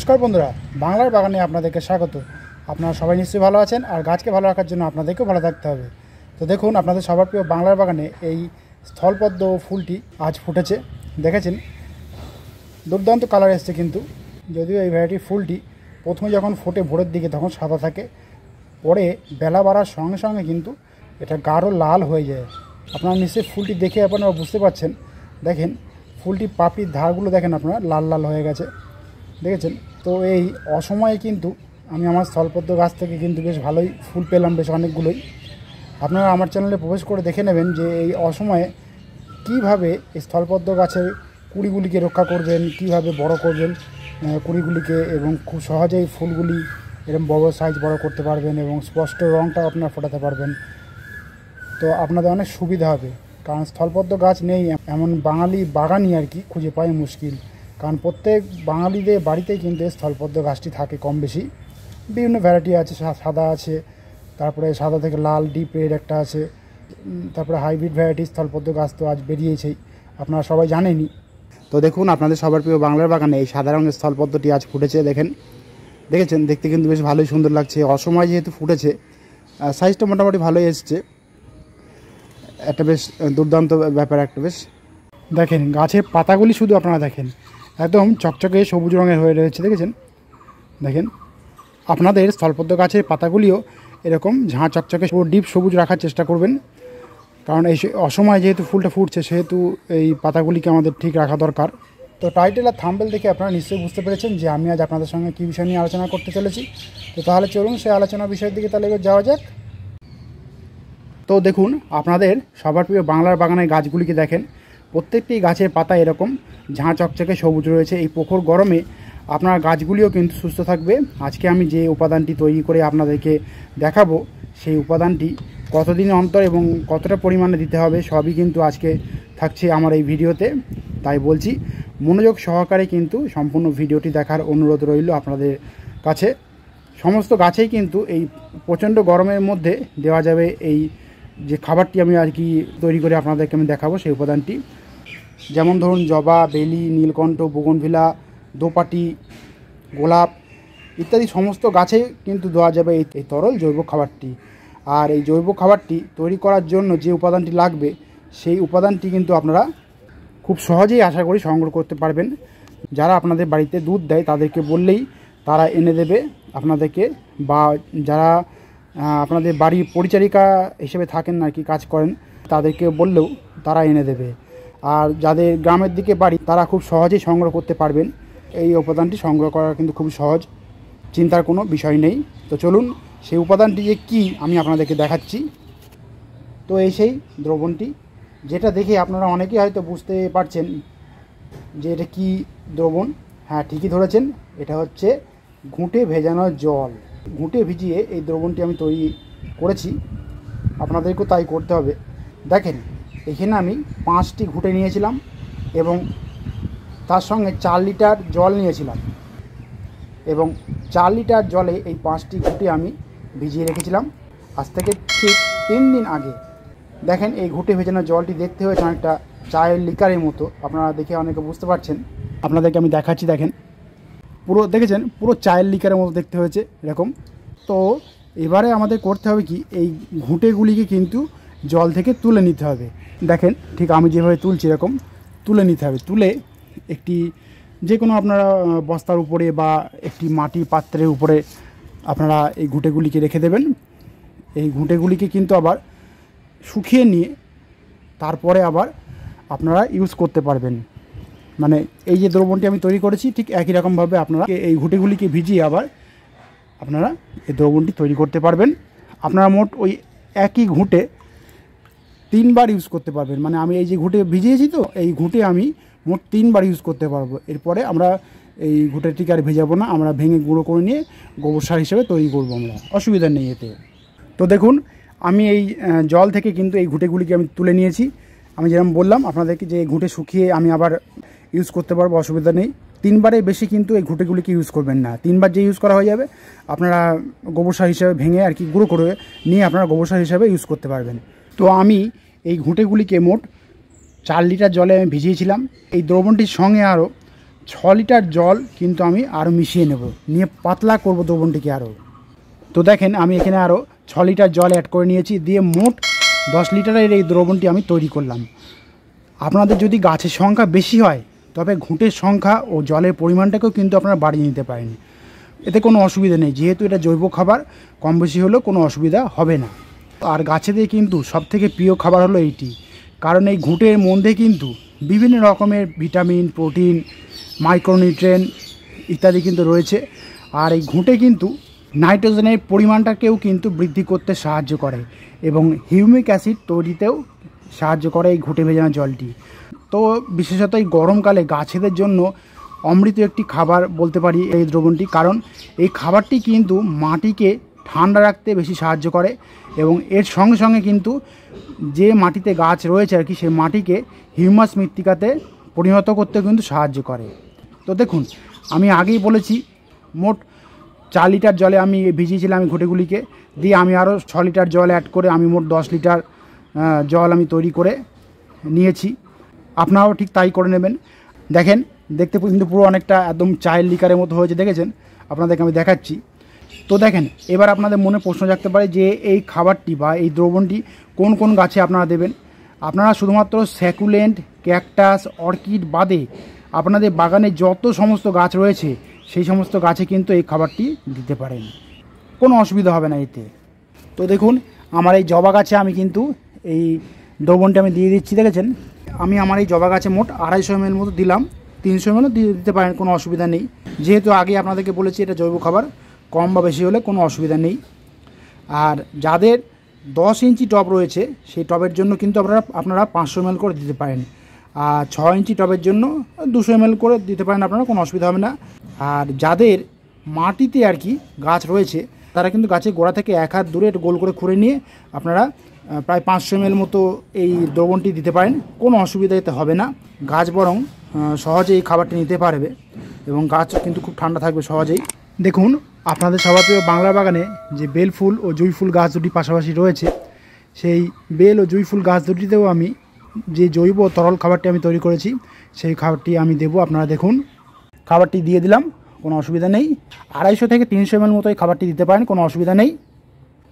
নমস্কার বন্ধুরা, বাংলার বাগানে আপনাদেরকে স্বাগত। আপনারা সবাই নিশ্চয়ই ভালো আছেন, আর গাছকে ভালো রাখার জন্য আপনাদেরকেও ভালো থাকতে হবে। তো দেখুন, আপনাদের সবার প্রিয় বাংলার বাগানে এই স্থলপদ্ম ফুলটি আজ ফুটেছে। দেখেছেন, দুর্দান্ত কালার এসছে। কিন্তু যদিও এই ভ্যারাইটির ফুলটি প্রথমে যখন ফোটে ভোরের দিকে তখন সাদা থাকে, পরে বেলা বাড়ার সঙ্গে সঙ্গে কিন্তু এটা গাঢ় লাল হয়ে যায়। আপনারা নিশ্চয়ই ফুলটি দেখে আপনারা বুঝতে পারছেন। দেখেন, ফুলটি পাপড়ির ধারগুলো দেখেন আপনারা লাল লাল হয়ে গেছে, দেখেছেন। তো এই অসময়ে কিন্তু আমি আমার স্থলপদ্ম গাছ থেকে কিন্তু বেশ ভালোই ফুল পেলাম, বেশ অনেকগুলোই। আপনারা আমার চ্যানেলে প্রবেশ করে দেখে নেবেন যে এই অসময়ে কীভাবে এই স্থলপদ্ম গাছের কুড়িগুলিকে রক্ষা করবেন, কিভাবে বড় করবেন কুড়িগুলিকে, এবং খুব সহজেই ফুলগুলি এরকম বড় সাইজ বড় করতে পারবেন এবং স্পষ্ট রঙটাও আপনারা ফোটাতে পারবেন। তো আপনাদের অনেক সুবিধা হবে, কারণ স্থলপদ্ম গাছ নেই এমন বাঙালি বাগানই আর কি খুঁজে পাই মুশকিল। কারণ প্রত্যেক বাঙালিদের বাড়িতেই কিন্তু স্থলপদ্ম গাছটি থাকে কম বেশি। বিভিন্ন ভ্যারাইটি আছে, সাদা আছে, তারপরে সাদা থেকে লাল ডিপ রেড একটা আছে, তারপরে হাইব্রিড ভ্যারাইটি স্থলপদ্ম গাছ তো আজ বেরিয়েছেই, আপনারা সবাই জানেনই। তো দেখুন, আপনাদের সবার প্রিয় বাংলার বাগানে এই সাদা রঙের স্থলপদ্মটি আজ ফুটেছে। দেখেছেন, দেখতে কিন্তু বেশ ভালোই সুন্দর লাগছে। অসময় যেহেতু ফুটেছে, সাইজটা মোটামুটি ভালোই এসছে। একটা বেশ দুর্দান্ত ব্যাপার একটা বেশ। দেখেন, গাছের পাতাগুলি শুধু আপনারা দেখেন, একদম চকচকে সবুজ রঙের হয়ে রয়েছে। দেখেন আপনাদের স্থলপদ্ম গাছের পাতাগুলিও এরকম ঝাঁ চকচকে ডিপ সবুজ রাখার চেষ্টা করবেন, কারণ এই অসময়ে যেহেতু ফুলটা ফুটছে সেহেতু এই পাতাগুলিকে আমাদের ঠিক রাখা দরকার। তো টাইটেল আর থাম্বনেল দেখে আপনারা নিশ্চয়ই বুঝতে পেরেছেন যে আমি আজ আপনাদের সঙ্গে কী বিষয় নিয়ে আলোচনা করতে চলেছি। তো তাহলে চলুন সেই আলোচনার বিষয়ের দিকে তাহলে এবার যাওয়া যাক। তো দেখুন, আপনাদের সবার প্রিয় বাংলার বাগানের গাছগুলিকে দেখেন, প্রত্যেকটি গাছের পাতা এরকম ঝাঁ চকচকে সবুজ রয়েছে। এই প্রখর গরমে আপনার গাছগুলিও কিন্তু সুস্থ থাকবে। আজকে আমি যে উপাদানটি তৈরি করে আপনাদেরকে দেখাবো, সেই উপাদানটি কতদিন অন্তর এবং কতটা পরিমাণে দিতে হবে সবই কিন্তু আজকে থাকছে আমার এই ভিডিওতে। তাই বলছি, মনোযোগ সহকারে কিন্তু সম্পূর্ণ ভিডিওটি দেখার অনুরোধ রইল আপনাদের কাছে। সমস্ত গাছেই কিন্তু এই প্রচণ্ড গরমের মধ্যে দেওয়া যাবে এই যে খাবারটি আমি আর কি তৈরি করে আপনাদেরকে আমি দেখাবো, সেই উপাদানটি। যেমন ধরুন, জবা, বেলি, নীলকণ্ঠ, বোগনভিলা, দোপাটি, গোলাপ ইত্যাদি সমস্ত গাছে কিন্তু দেওয়া যাবে এই তরল জৈব খাবারটি। আর এই জৈব খাবারটি তৈরি করার জন্য যে উপাদানটি লাগবে, সেই উপাদানটি কিন্তু আপনারা খুব সহজেই আশা করি সংগ্রহ করতে পারবেন। যারা আপনাদের বাড়িতে দুধ দেয় তাদেরকে বললেই তারা এনে দেবে আপনাদেরকে, বা যারা আপনাদের বাড়ির পরিচারিকা হিসেবে থাকেন আর কি, কাজ করেন, তাদেরকে বললেও তারা এনে দেবে। আর যাদের গ্রামের দিকে বাড়ি তারা খুব সহজেই সংগ্রহ করতে পারবেন। এই উপাদানটি সংগ্রহ করা কিন্তু খুব সহজ, চিন্তার কোনো বিষয় নেই। তো চলুন, সেই উপাদানটি যে কী আমি আপনাদেরকে দেখাচ্ছি। তো এই সেই দ্রবণটি, যেটা দেখে আপনারা অনেকেই হয়তো বুঝতে পারছেন যে এটা কি দ্রবণ। হ্যাঁ, ঠিকই ধরেছেন, এটা হচ্ছে ঘুঁটে ভেজানো জল। ঘুঁটে ভিজিয়ে এই দ্রবণটি আমি তৈরি করেছি, আপনাদেরকেও তাই করতে হবে। দেখেন, এখানে আমি 5টি ঘুঁটে নিয়েছিলাম এবং তার সঙ্গে 4 লিটার জল নিয়েছিলাম, এবং 4 লিটার জলে এই 5টি ঘুঁটে আমি ভিজিয়ে রেখেছিলাম আজ থেকে ঠিক 3 দিন আগে। দেখেন, এই ঘুঁটে ভেজানো জলটি দেখতে হয়েছে অনেকটা চায়ের লিকারের মতো, আপনারা দেখে অনেকে বুঝতে পারছেন। আপনাদেরকে আমি দেখাচ্ছি, দেখেন পুরো, দেখেছেন পুরো চায়ের লিকারের মতো দেখতে হয়েছে এরকম। তো এবারে আমাদের করতে হবে কি, এই ঘুঁটেগুলিকে কিন্তু জল থেকে তুলে নিতে হবে। দেখেন, ঠিক আমি যেভাবে তুলছি এরকম তুলে নিতে হবে। তুলে একটি যে কোনো আপনারা বস্তার উপরে বা একটি মাটির পাত্রের উপরে আপনারা এই ঘুঁটেগুলিকে রেখে দেবেন। এই ঘুঁটেগুলিকে কিন্তু আবার শুকিয়ে নিয়ে তারপরে আবার আপনারা ইউজ করতে পারবেন। মানে এই যে দ্রবণটি আমি তৈরি করেছি, ঠিক একই রকমভাবে আপনারা এই ঘুঁটেগুলিকে ভিজিয়ে আবার আপনারা এই দ্রবণটি তৈরি করতে পারবেন। আপনারা মোট ওই একই ঘুঁটে 3 বার ইউজ করতে পারবেন। মানে আমি এই যে ঘুঁটে ভিজিয়েছি, তো এই ঘুঁটে আমি মোট 3 বার ইউজ করতে পারবো। এরপরে আমরা এই ঘুঁটেটিকে আর ভেজাবো না, আমরা ভেঙে গুঁড়ো করে নিয়ে গোবর সার হিসেবে তৈরি করবো, আমরা অসুবিধা নেই এতে। তো দেখুন, আমি এই জল থেকে কিন্তু এই ঘুঁটেগুলিকে আমি তুলে নিয়েছি। আমি যেরকম বললাম আপনাদেরকে যে ঘুঁটে শুকিয়ে আমি আবার ইউজ করতে পারবো, অসুবিধা নেই। 3 বারের বেশি কিন্তু এই ঘুঁটেগুলিকে ইউজ করবেন না। 3 বার যে ইউজ করা হয়ে যাবে, আপনারা গোবর সার হিসেবে ভেঙে আর কি গুঁড়ো করে নিয়ে আপনারা গোবর সার হিসেবে ইউজ করতে পারবেন। তো আমি এই ঘুঁটেগুলিকে মোট 4 লিটার জলে আমি ভিজিয়েছিলাম। এই দ্রবণটির সঙ্গে আরও লিটার জল কিন্তু আমি আরও মিশিয়ে নেব, নিয়ে পাতলা করব দ্রবণটিকে আরও। তো দেখেন আমি এখানে আরও 6 লিটার জল অ্যাড করে নিয়েছি, দিয়ে মোট 10 লিটারের এই দ্রবণটি আমি তৈরি করলাম। আপনাদের যদি গাছের সংখ্যা বেশি হয় তবে ঘুঁটের সংখ্যা ও জলের পরিমাণটাকেও কিন্তু আপনারা বাড়িয়ে নিতে পারেন, এতে কোনো অসুবিধা নেই। যেহেতু এটা জৈব খাবার, কম বেশি হলেও কোনো অসুবিধা হবে না। আর গাছেদের কিন্তু সবথেকে প্রিয় খাবার হলো এইটি, কারণ এই ঘুঁটের মধ্যে কিন্তু বিভিন্ন রকমের ভিটামিন, প্রোটিন, মাইক্রোনিউট্রিয়েন্ট ইত্যাদি কিন্তু রয়েছে। আর এই ঘুঁটে কিন্তু নাইট্রোজেনের পরিমাণটাকেও কিন্তু বৃদ্ধি করতে সাহায্য করে এবং হিউমিক অ্যাসিড তৈরিতেও সাহায্য করে এই ঘুঁটে ভেজানো জলটি। তো বিশেষত এই গরমকালে গাছেদের জন্য অমৃত একটি খাবার বলতে পারি এই দ্রবণটি, কারণ এই খাবারটি কিন্তু মাটিকে ঠান্ডা রাখতে বেশি সাহায্য করে এবং এর সঙ্গে সঙ্গে কিন্তু যে মাটিতে গাছ রয়েছে আর কি, সেই মাটিকে হিউমাস মৃত্তিকাতে পরিণত করতে কিন্তু সাহায্য করে। তো দেখুন আমি আগেই বলেছি মোট 4 লিটার জলে আমি ভিজিয়েছিলাম এই ঘুঁটেগুলিকে, দিয়ে আমি আরও 6 লিটার জল অ্যাড করে আমি মোট 10 লিটার জল আমি তৈরি করে নিয়েছি। আপনারাও ঠিক তাই করে নেবেন। দেখেন দেখতে কিন্তু পুরো অনেকটা একদম চায়ের লিকারের মতো হয়েছে, দেখেছেন? আপনাদেরকে আমি দেখাচ্ছি। তো দেখেন এবার আপনাদের মনে প্রশ্ন জাগতে পারে যে এই খাবারটি বা এই দ্রবণটি কোন কোন গাছে আপনারা দেবেন। আপনারা শুধুমাত্র স্যাকুলেন্ট, ক্যাকটাস, অর্কিড বাদে আপনাদের বাগানে যত সমস্ত গাছ রয়েছে সেই সমস্ত গাছে কিন্তু এই খাবারটি দিতে পারেন, কোনো অসুবিধা হবে না এতে। তো দেখুন আমার এই জবা গাছে আমি কিন্তু এই দ্রবণটি আমি দিয়ে দিচ্ছি, দেখেছেন? আমি আমার এই জবা গাছে মোট 250 ml মতো দিলাম, 300 ml দিয়ে দিতে পারেন, কোনো অসুবিধা নেই। যেহেতু আগে আপনাদেরকে বলেছি এটা জৈব খাবার, কম বা বেশি হলে কোনো অসুবিধা নেই। আর যাদের 10 ইঞ্চি টব রয়েছে সেই টবের জন্য কিন্তু আপনারা 500 ml করে দিতে পারেন, আর 6 ইঞ্চি টবের জন্য 200 ml করে দিতে পারেন, আপনারা কোনো অসুবিধা হবে না। আর যাদের মাটিতে আর কি গাছ রয়েছে তারা কিন্তু গাছের গোড়া থেকে 1 হাত দূরে একটু গোল করে খুঁড়ে নিয়ে আপনারা প্রায় 500 ml মতো এই দ্রবণটি দিতে পারেন, কোনো অসুবিধা এতে হবে না। গাছ বরং সহজেই এই খাবারটি নিতে পারবে এবং গাছ কিন্তু খুব ঠান্ডা থাকবে সহজেই। দেখুন আপনাদের সবার প্রিয় বাংলার বাগানে যে বেল ফুল ও জুঁই ফুল গাছ দুটি পাশাপাশি রয়েছে, সেই বেল ও জুঁই ফুল গাছ দুটিতেও আমি যে জৈব তরল খাবারটি আমি তৈরি করেছি সেই খাবারটি আমি দেবো। আপনারা দেখুন খাবারটি দিয়ে দিলাম, কোনো অসুবিধা নেই। 250 থেকে 300 ml মতো এই খাবারটি দিতে পারেন, কোনো অসুবিধা নেই।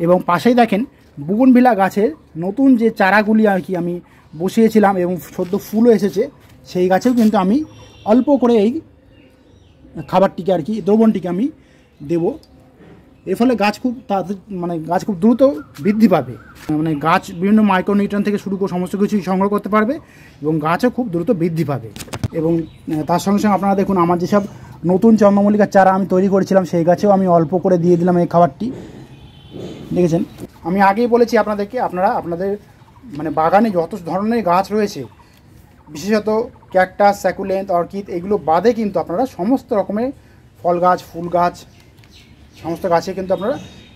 এবং পাশেই দেখেন বুগনভিলা গাছের নতুন যে চারাগুলি আর কি আমি বসিয়েছিলাম এবং সদ্য ফুলও এসেছে, সেই গাছেও কিন্তু আমি অল্প করে এই খাবারটিকে আর কি দ্রবণটিকে আমি দেব। এর ফলে গাছ খুব গাছ খুব দ্রুত বৃদ্ধি পাবে, গাছ বিভিন্ন মাইক্রোনিউট্রিয়েন্ট থেকে শুরু করে সমস্ত কিছুই সংগ্রহ করতে পারবে এবং গাছও খুব দ্রুত বৃদ্ধি পাবে। এবং তার সঙ্গে সঙ্গে আপনারা দেখুন আমার যেসব নতুন চন্দ্রমল্লিকার চারা আমি তৈরি করেছিলাম সেই গাছেও আমি অল্প করে দিয়ে দিলাম এই খাবারটি, দেখেছেন? আমি আগেই বলেছি আপনাদেরকে আপনারা আপনাদের বাগানে যত ধরনের গাছ রয়েছে, বিশেষত ক্যাকটাস, স্যাকুলেন্ট, অর্কিড এগুলো বাদে কিন্তু আপনারা সমস্ত রকমের ফল গাছ, ফুল গাছ, সমস্ত গাছে কিন্তু আপনারা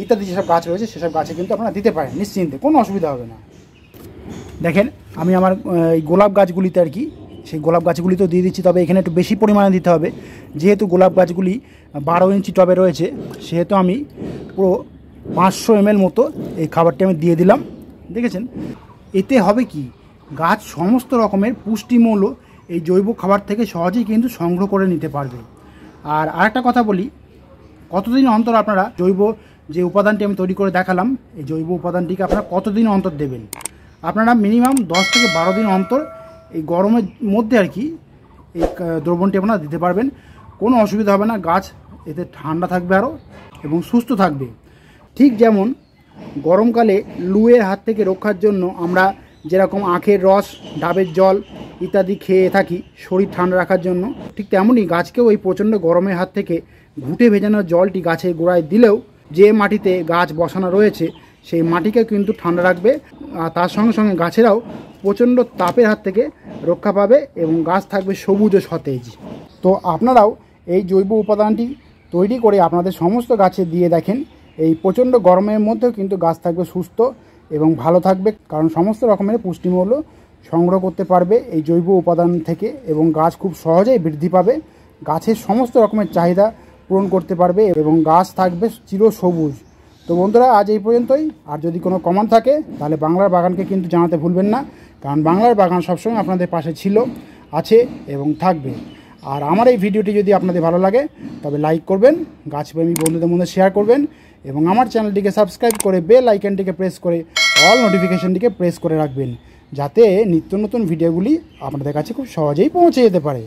ইত্যাদি যেসব গাছ রয়েছে সেসব গাছে কিন্তু আপনারা দিতে পারেন নিশ্চিন্তে, কোনো অসুবিধা হবে না। দেখেন আমি আমার এই গোলাপ গাছগুলিতে আর কি সেই গোলাপ গাছগুলিতেও দিয়ে দিচ্ছি, তবে এখানে একটু বেশি পরিমাণে দিতে হবে। যেহেতু গোলাপ গাছগুলি 12 ইঞ্চি টবে রয়েছে সেহেতু আমি পুরো 500 ml মতো এই খাবারটি আমি দিয়ে দিলাম, দেখেছেন? এতে হবে কি, গাছ সমস্ত রকমের পুষ্টিমূল্য এই জৈব খাবার থেকে সহজেই কিন্তু সংগ্রহ করে নিতে পারবে। আর আরেকটা কথা বলি, কতদিন অন্তর আপনারা জৈব যে উপাদানটি আমি তৈরি করে দেখালাম এই জৈব উপাদানটিকে আপনারা কতদিন অন্তর দেবেন? আপনারা মিনিমাম 10 থেকে 12 দিন অন্তর এই গরমের মধ্যে আর কি এই দ্রবণটি আপনারা দিতে পারবেন, কোনো অসুবিধা হবে না। গাছ এতে ঠান্ডা থাকবে আরও এবং সুস্থ থাকবে। ঠিক যেমন গরমকালে লুয়ের হাত থেকে রক্ষার জন্য আমরা যেরকম আখের রস, ডাবের জল ইত্যাদি খেয়ে থাকি শরীর ঠান্ডা রাখার জন্য, ঠিক তেমনই গাছকেও এই প্রচণ্ড গরমের হাত থেকে ঘুঁটে ভেজানো জলটি গাছের গোড়ায় দিলেও যে মাটিতে গাছ বসানো রয়েছে সেই মাটিকে কিন্তু ঠান্ডা রাখবে। আর তার সঙ্গে সঙ্গে গাছেরাও প্রচণ্ড তাপের হাত থেকে রক্ষা পাবে এবং গাছ থাকবে সবুজ ও সতেজ। তো আপনারাও এই জৈব উপাদানটি তৈরি করে আপনাদের সমস্ত গাছে দিয়ে দেখেন, এই প্রচণ্ড গরমের মধ্যেও কিন্তু গাছ থাকবে সুস্থ এবং ভালো থাকবে, কারণ সমস্ত রকমের পুষ্টিমূল্য সংগ্রহ করতে পারবে এই জৈব উপাদান থেকে এবং গাছ খুব সহজেই বৃদ্ধি পাবে, গাছের সমস্ত রকমের চাহিদা পূরণ করতে পারবে এবং গাছ থাকবে চিরসবুজ। তো বন্ধুরা আজ এই পর্যন্তই। আর যদি কোনো কমেন্ট থাকে তাহলে বাংলার বাগানকে কিন্তু জানাতে ভুলবেন না, কারণ বাংলার বাগান সবসময় আপনাদের পাশে ছিল, আছে এবং থাকবে। আর আমার এই ভিডিওটি যদি আপনাদের ভালো লাগে তবে লাইক করবেন, গাছপ্রেমী বন্ধুদের মধ্যে শেয়ার করবেন এবং আমার চ্যানেলটিকে সাবস্ক্রাইব করে বেল আইকনটিকে প্রেস করে অল নোটিফিকেশনটিকে প্রেস করে রাখবেন, যাতে নিত্য নতুন ভিডিওগুলি আপনাদের কাছে খুব সহজেই পৌঁছে যেতে পারে।